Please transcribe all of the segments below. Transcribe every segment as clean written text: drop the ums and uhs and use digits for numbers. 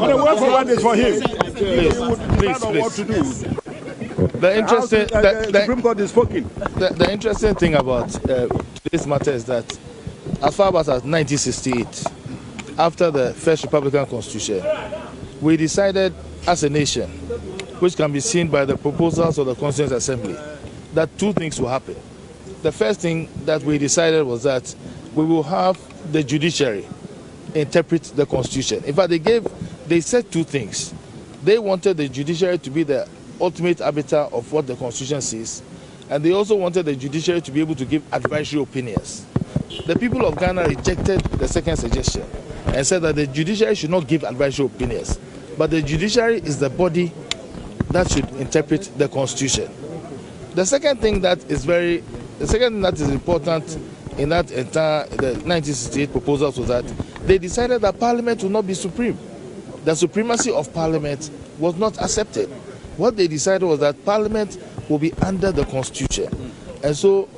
The way forward is for him. Please. What to do. The Supreme Court is spoken. The interesting thing about this matter is that as far back as 1968, after the first Republican Constitution, we decided as a nation, which can be seen by the proposals of the Constituent Assembly, that two things will happen. The first thing that we decided was that we will have the judiciary interpret the Constitution. In fact, they said two things. They wanted the judiciary to be the ultimate arbiter of what the Constitution says, and they also wanted the judiciary to be able to give advisory opinions. The people of Ghana rejected the second suggestion and said that the judiciary should not give advisory opinions, but the judiciary is the body that should interpret the Constitution. The second thing that is important in that entire the 1968 proposals was that they decided that Parliament would not be supreme. The supremacy of Parliament was not accepted. What they decided was that Parliament will be under the Constitution. And so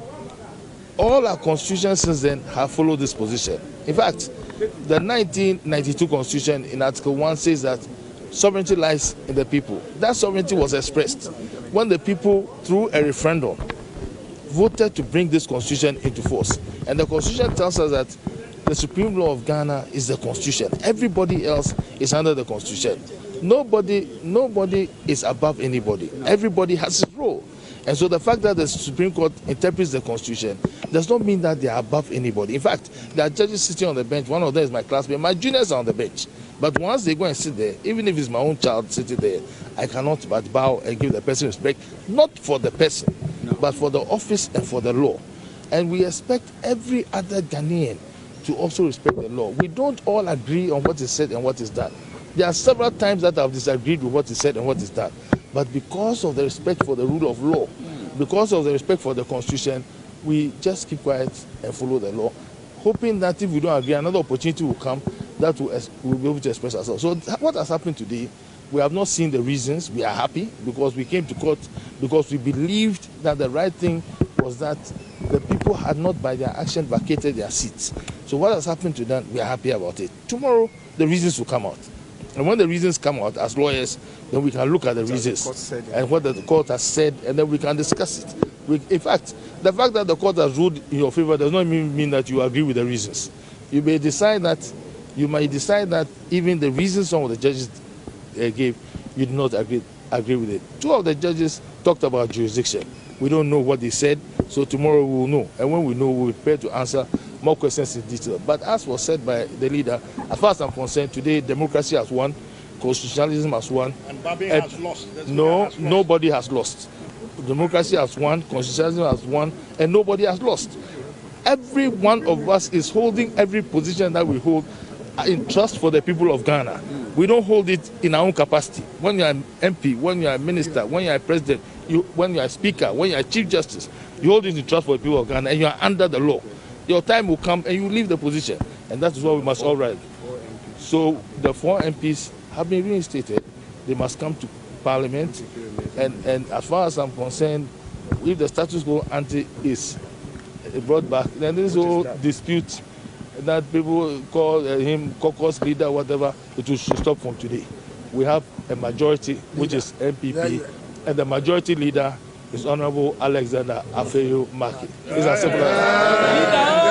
all our constitutions since then have followed this position. In fact, the 1992 Constitution in Article 1 says that sovereignty lies in the people. That sovereignty was expressed when the people, through a referendum, voted to bring this Constitution into force. And the Constitution tells us that the supreme law of Ghana is the Constitution. Everybody else is under the Constitution. Nobody is above anybody. Everybody has his role. And so the fact that the Supreme Court interprets the Constitution does not mean that they are above anybody. In fact, there are judges sitting on the bench. One of them is my classmate. My juniors are on the bench. But once they go and sit there, even if it's my own child sitting there, I cannot but bow and give the person respect, not for the person, but for the office and for the law. And we expect every other Ghanaian to also respect the law. We don't all agree on what is said and what is done. There are several times that I've disagreed with what is said and what is done. But because of the respect for the rule of law, because of the respect for the Constitution, we just keep quiet and follow the law, hoping that if we don't agree, another opportunity will come that we'll be able to express ourselves. So what has happened today, we have not seen the reasons. We are happy because we came to court because we believed that the right thing was that the people had not by their action vacated their seats. So what has happened to them, we are happy about it. Tomorrow, the reasons will come out. And when the reasons come out, as lawyers, then we can look at the reasons and what the court has said, and then we can discuss it. In fact, the fact that the court has ruled in your favor does not mean that you agree with the reasons. You might decide that even the reasons some of the judges gave, you do not agree with it. Two of the judges talked about jurisdiction. We don't know what they said, so tomorrow we will know. And when we know, we will prepare to answer more questions in detail. But as was said by the leader, as far as I'm concerned, today democracy has won, constitutionalism has won. And Babi has lost. Nobody has lost. Democracy has won, constitutionalism has won, and nobody has lost. Every one of us is holding every position that we hold in trust for the people of Ghana. We don't hold it in our own capacity. When you are an MP, when you are a minister, when you are a president, when you are a speaker, when you are a chief justice, you hold it in trust for the people of Ghana, and you are under the law. Your time will come and you leave the position, and that is what we must all write. So the 4 MPs have been reinstated. They must come to Parliament, and as far as I'm concerned, if the status quo ante is brought back, then this whole dispute that people call him caucus leader, whatever, it should stop from today. We have a majority, which is MPP, and the majority leader is Honorable Alexander Afeyo Marquis. It's as simple as that.